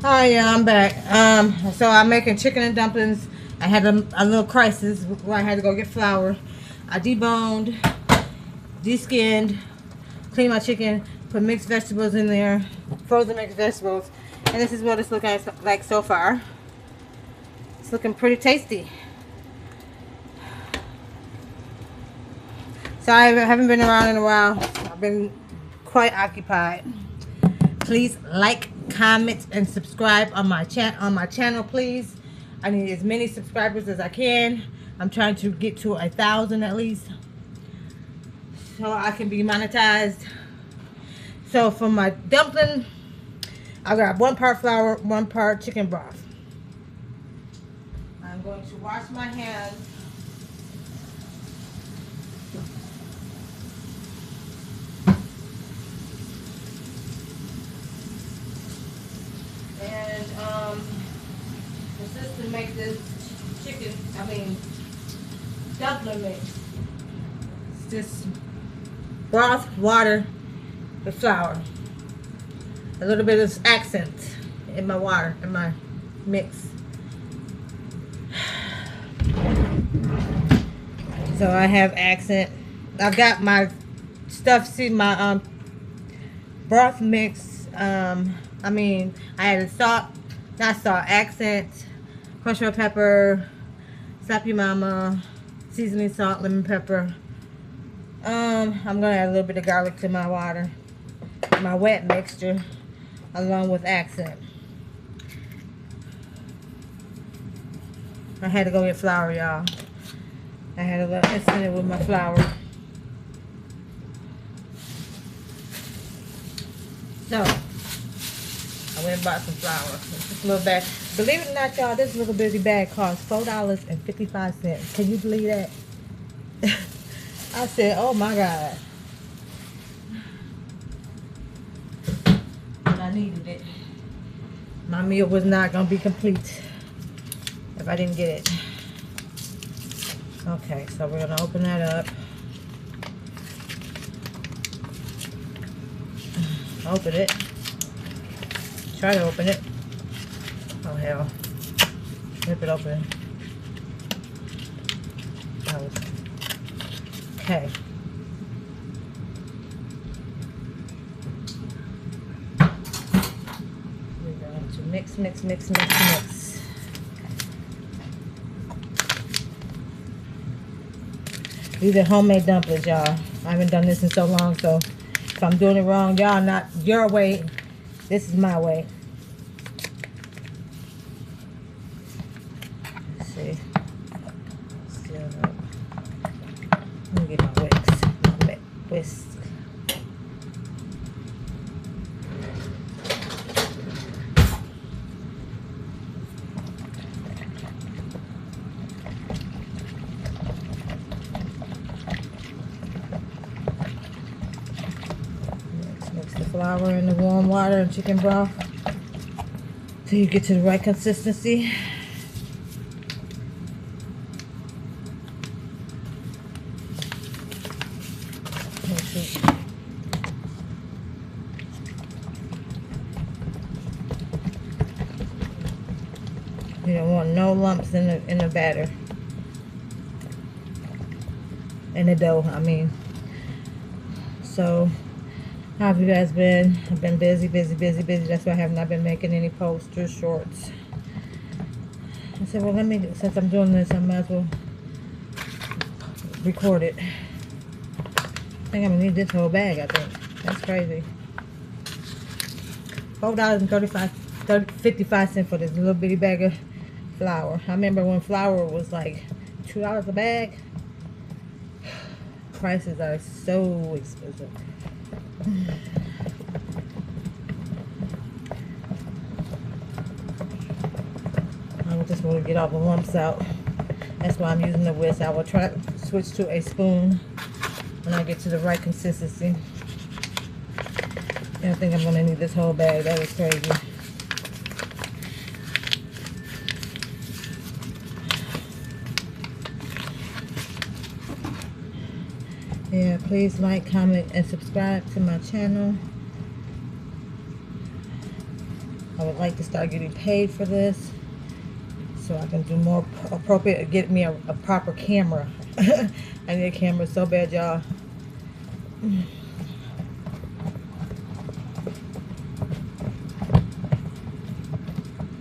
Hi, yeah, I'm back. So I'm making chicken and dumplings. I had a little crisis where I had to go get flour. I deboned, de-skinned, cleaned my chicken, put mixed vegetables in there, frozen mixed vegetables, and this is what it's looking like so far. It's looking pretty tasty. Sorry, I haven't been around in a while. I've been quite occupied. Please like, comment, and subscribe on my channel, please. I need as many subscribers as I can. I'm trying to get to 1,000 at least, so I can be monetized. So for my dumpling, I got 1 part flour, 1 part chicken broth. I'm going to wash my hands. And the sister make this dumpling mix. It's just broth, water, with flour. A little bit of accent in my water, in my mix. So I have accent. I've got my stuff, see my broth mix. I added salt, not salt, accent, crushed red pepper, slap your mama, seasoning salt, lemon pepper. I'm gonna add a little bit of garlic to my water, my wet mixture, along with accent. I had to go get flour, y'all. I had a little incident with my flour. So I went and bought some flour. This little bag. Believe it or not, y'all, this little bitty bag costs $4.55. Can you believe that? I said, oh my God. But I needed it. My meal was not going to be complete if I didn't get it. Okay, so we're going to open that up. Open it. Try to open it. Oh hell. Rip it open. Oh. Okay. We're going to mix. These are homemade dumplings, y'all. I haven't done this in so long, so if I'm doing it wrong, y'all, not your way. This is my way. Let's see. Still up. Let me get my whisk. Mix the flour in the warm water and chicken broth till you get to the right consistency. You don't want no lumps in the batter. In the dough, I mean. So, how have you guys been? I've been busy. That's why I have not been making any posts or shorts. I said, well, since I'm doing this, I might as well record it. I think I'm gonna need this whole bag, I think. That's crazy. $4.55 for this little bitty bag of flour. I remember when flour was like $2 a bag. Prices are so expensive. I just want to get all the lumps out. That's why I'm using the whisk. I will try to switch to a spoon when I get to the right consistency. And I think I'm going to need this whole bag. That is crazy. Yeah, please like, comment, and subscribe to my channel. I would like to start getting paid for this so I can do more appropriate, get me a proper camera. I need a camera so bad, y'all.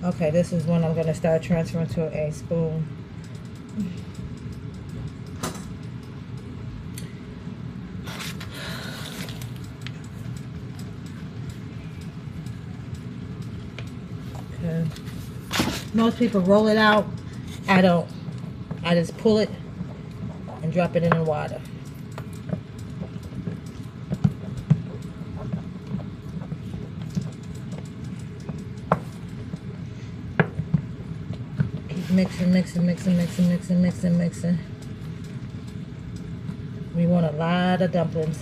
Okay, this is when I'm going to start transferring to a spoon. Okay. Most people roll it out. I don't. I just pull it and drop it in the water. Mixing, mixing, mixing, mixing, mixing, mixing, mixing. We want a lot of dumplings.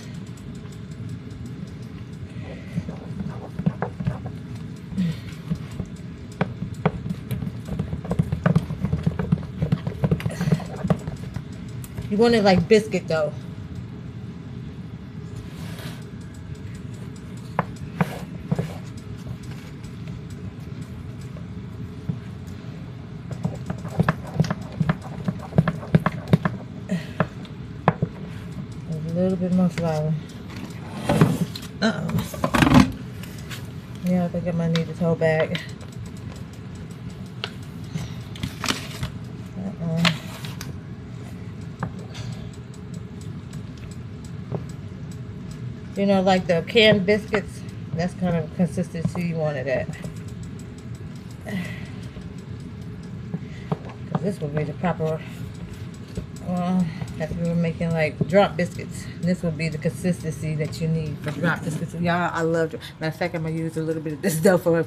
You want it like biscuit though. A little bit more flour. Yeah, I think I might need this whole bag. You know, like the canned biscuits, that's kind of consistency you want it at. Because this would be the proper, if you were making like drop biscuits, this would be the consistency that you need for drop biscuits. Y'all, I love it. Matter of fact, I'm going to use a little bit of this dough for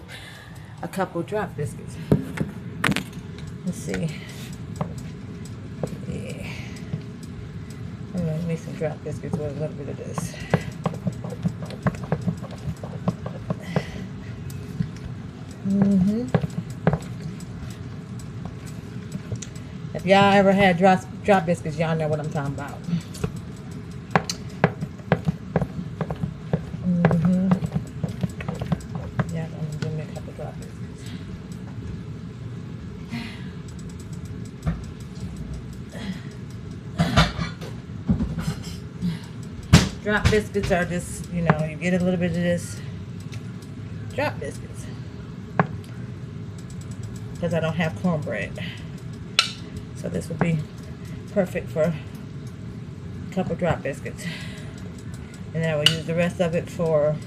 a couple drop biscuits. Let's see. Yeah. I'm going to make some drop biscuits with a little bit of this. If y'all ever had drop biscuits, y'all know what I'm talking about. Yeah, I'm gonna give me a couple drop biscuits. Drop biscuits are just, you know, you get a little bit of this. Drop biscuits. Because I don't have cornbread. So this would be perfect for a couple drop biscuits. And then I will use the rest of it for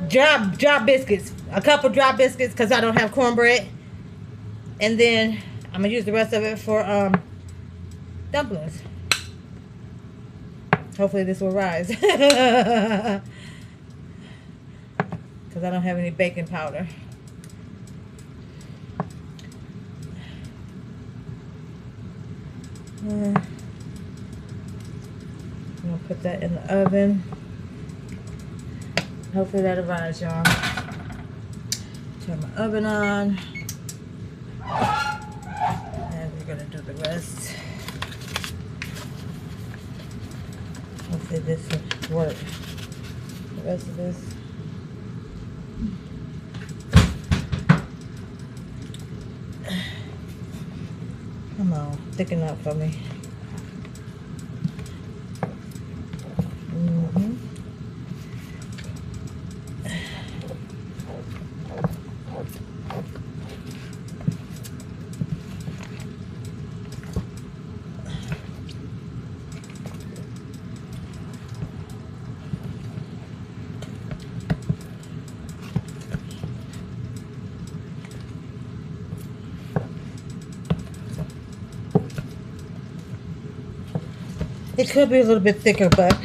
drop biscuits. A couple drop biscuits because I don't have cornbread. And then I'm gonna use the rest of it for dumplings. Hopefully this will rise. Because I don't have any baking powder. I'm going to put that in the oven. Hopefully that'll rise, y'all. Turn my oven on. And we're going to do the rest. Hopefully this will work. The rest of this. Come on, thicken up for me. It could be a little bit thicker, but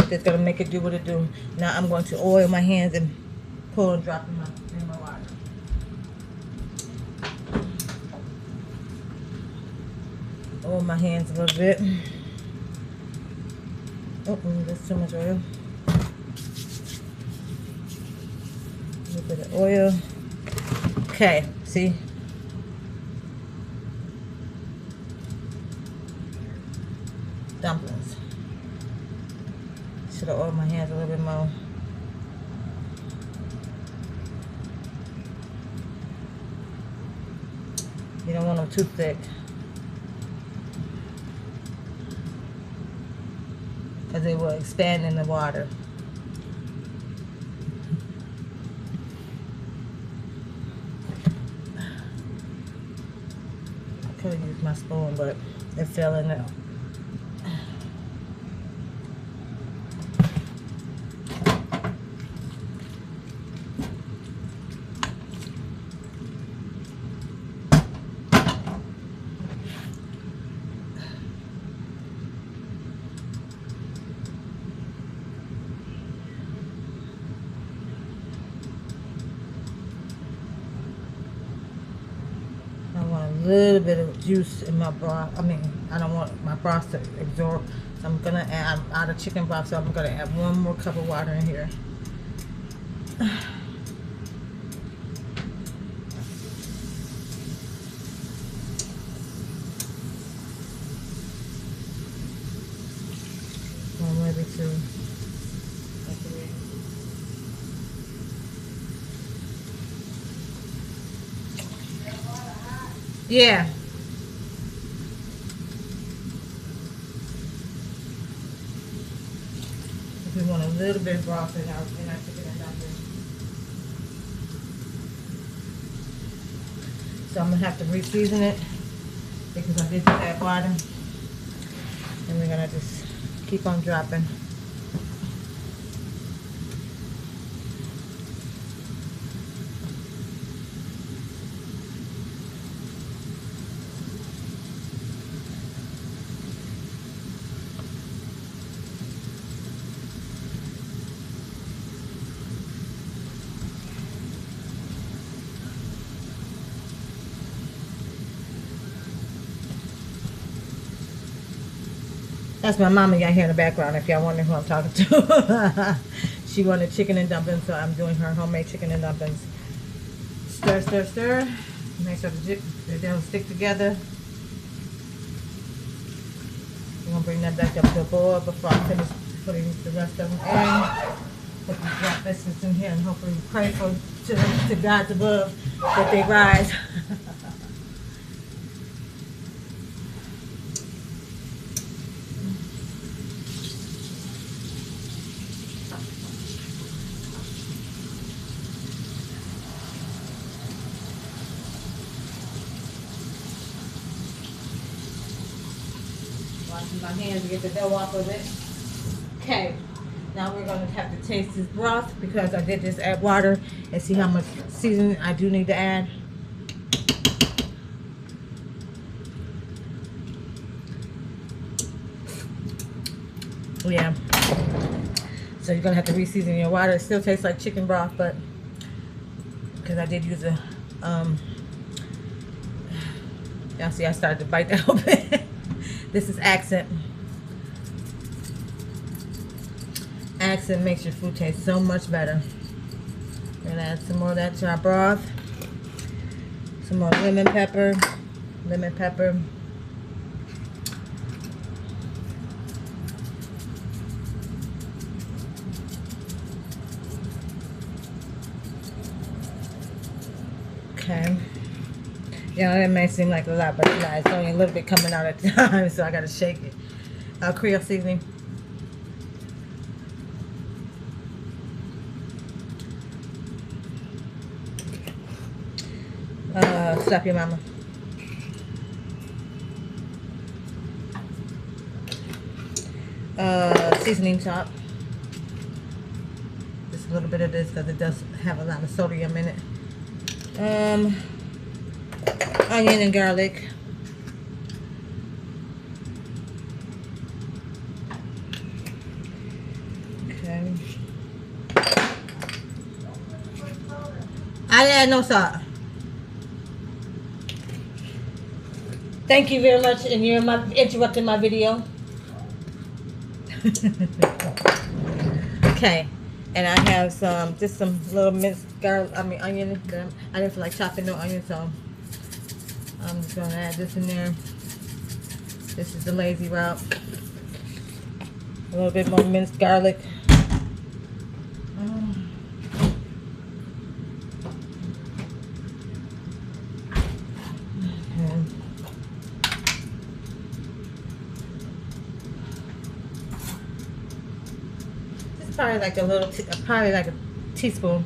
it's gonna make it do what it do. Now I'm going to oil my hands and pull and drop in my water. Oil my hands a little bit. Oh, that's too much oil. A little bit of oil. Okay, see? Dumplings. should have oiled my hands a little bit more. You don't want them too thick, because they will expand in the water. I could have used my spoon, but it fell in there. A little bit of juice in my broth. I mean, I don't want my broth to absorb, so I'm gonna add, I'm out of chicken broth, so I'm gonna add 1 more cup of water in here. I'm ready to. Yeah. If we want a little bit of broth in our chicken and dumplings. So I'm gonna have to re-season it because I did just add water. And we're gonna just keep on dropping. That's my mama y'all hear in the background if y'all wondering who I'm talking to. She wanted chicken and dumplings, so I'm doing her homemade chicken and dumplings. Stir, stir, stir. Make sure they don't stick together. I'm going to bring that back up to a boil before I finish putting the rest of them in. Put these breakfasts in here and hopefully pray to God above that they rise. Washing my hands to get the dough off of it. Okay, now we're going to have to taste this broth because I did just add water and see how much seasoning I do need to add. Yeah. So you're going to have to re-season your water. It still tastes like chicken broth, but because I did use a, y'all see I started to bite that open. This is Accent. Accent makes your food taste so much better. We're gonna add some more of that to our broth. Some more lemon pepper. Lemon pepper. Okay. Yeah, that may seem like a lot, but it's not. It's only a little bit coming out at a time, so I gotta shake it. Creole seasoning. Slap your mama. Seasoning top. Just a little bit of this because it does have a lot of sodium in it. Onion and garlic. Okay. I add no salt. Thank you very much, and you're interrupting my video. Okay, and I have just some little minced garlic. I mean onion. I didn't feel like chopping no onion, so I'm just gonna add this in there. This is the lazy route. A little bit more minced garlic. Probably like a little, probably like a teaspoon.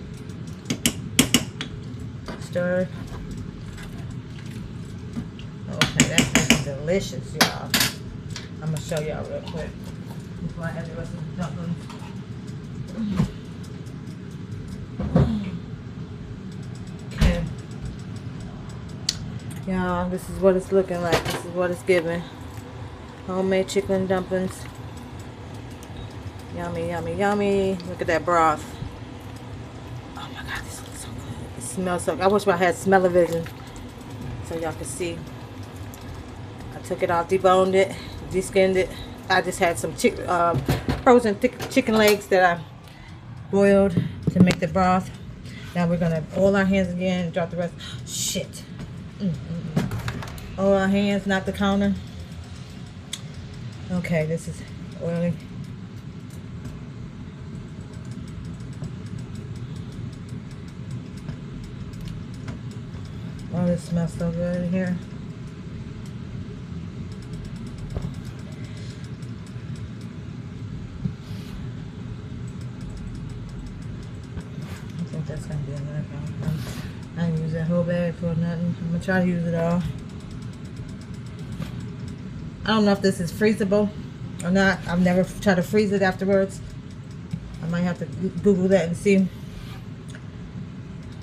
Stir. Okay, that's looking delicious, y'all. I'm gonna show y'all real quick before I add the rest of the dumplings. Okay, y'all, this is what it's looking like. This is what it's giving. Homemade chicken dumplings. Yummy, yummy, yummy. Look at that broth. Oh my God, this looks so good. It smells so good. I wish I had smell-o-vision so y'all could see. I took it off, deboned it, deskinned it. I just had some frozen chicken legs that I boiled to make the broth. Now we're gonna oil our hands again and drop the rest. Shit. Oil our hands, not the counter. Okay, this is oiling. Oh, this smells so good in here. I think that's gonna be enough. I didn't use that whole bag for nothing. I'm gonna try to use it all. I don't know if this is freezable or not. I've never tried to freeze it afterwards. I might have to Google that and see.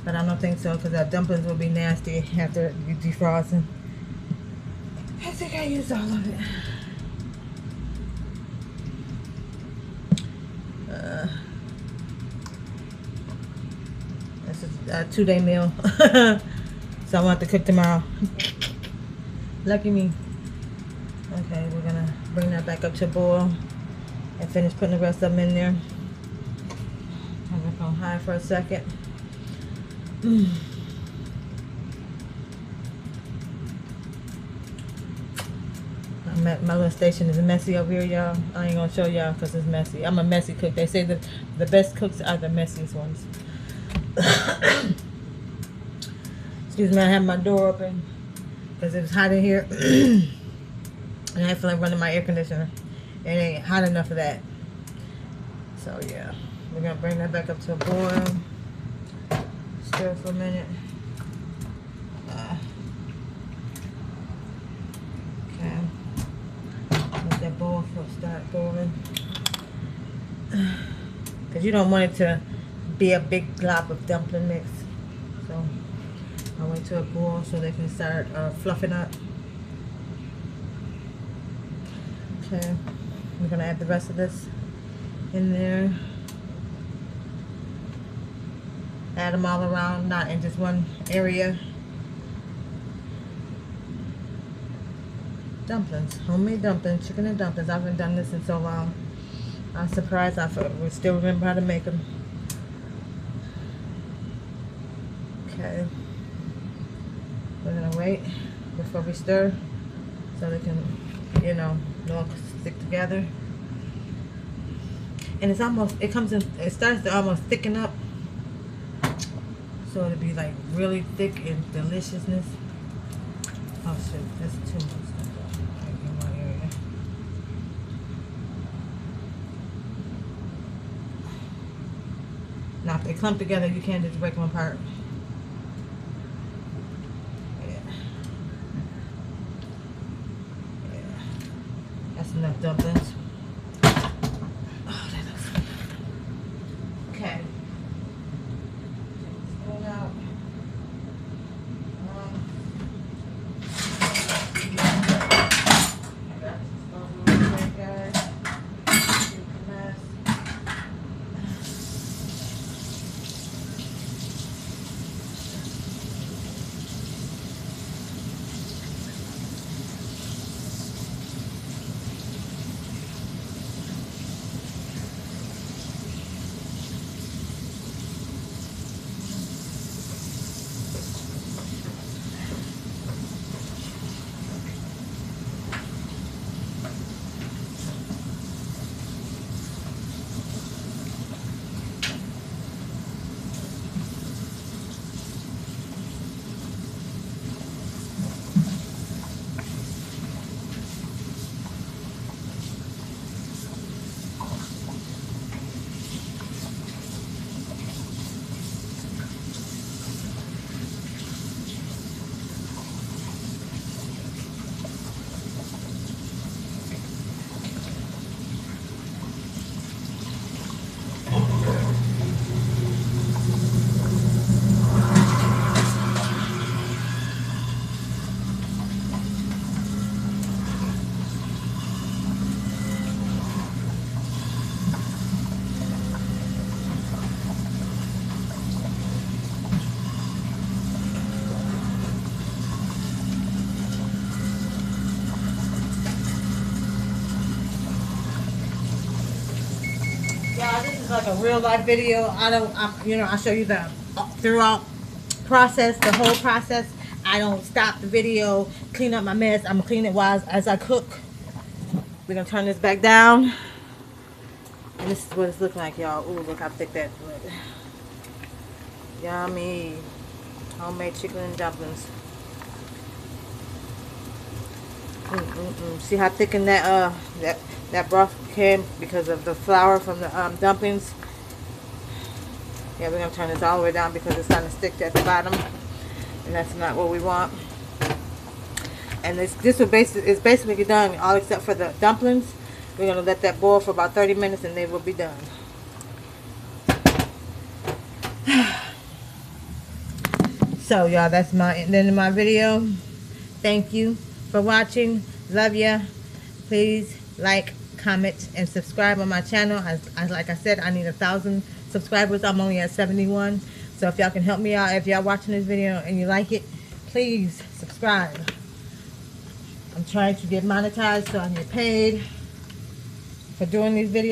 But I don't think so, because our dumplings will be nasty after you defrost them. I think I used all of it. This is a 2-day meal. So I want to cook tomorrow. Lucky me. Okay, we're going to bring that back up to a boil and finish putting the rest of them in there. I'm going to go high for a second. My little station is messy over here, y'all. I ain't gonna show y'all because it's messy. I'm a messy cook. They say that the best cooks are the messiest ones. Excuse me, I have my door open because it's hot in here. And I feel like running my air conditioner. It ain't hot enough for that. So yeah, we're gonna bring that back up to a boil. Stir for a minute. Okay. Let that bowl start boiling. Because you don't want it to be a big glob of dumpling mix. So I'll wait till it boils so they can start fluffing up. Okay. We're going to add the rest of this in there. Add them all around, not in just one area. Dumplings, homemade dumplings, chicken and dumplings. I haven't done this in so long. I'm surprised I still remember how to make them. Okay. We're gonna wait before we stir so they can, you know, all stick together. And it's almost, it starts to almost thicken up. So it'll be like really thick and deliciousness. Oh shit, that's too much stuff in my area. Now if they clump together, you can't just break them apart. Yeah. That's enough dumplings. Oh, that looks good. Okay. Yeah, this is like a real life video. I show you the throughout process, the whole process. I don't stop the video, clean up my mess. I'm gonna clean it while as I cook. We're gonna turn this back down. And this is what it's looking like, y'all. Ooh, look how thick that is. Yummy. Homemade chicken and dumplings. See how thick in that broth came because of the flour from the dumplings. Yeah, we're gonna turn this all the way down because it's starting to stick at the bottom, and that's not what we want. And this is basically done, all except for the dumplings. We're gonna let that boil for about 30 minutes, and they will be done. So, y'all, that's the end of my video. Thank you for watching. Love ya. Please like, comment, and subscribe on my channel. Like I said, I need 1,000 subscribers. I'm only at 71. So if y'all can help me out, if y'all watching this video and you like it, please subscribe. I'm trying to get monetized so I can get paid for doing these videos.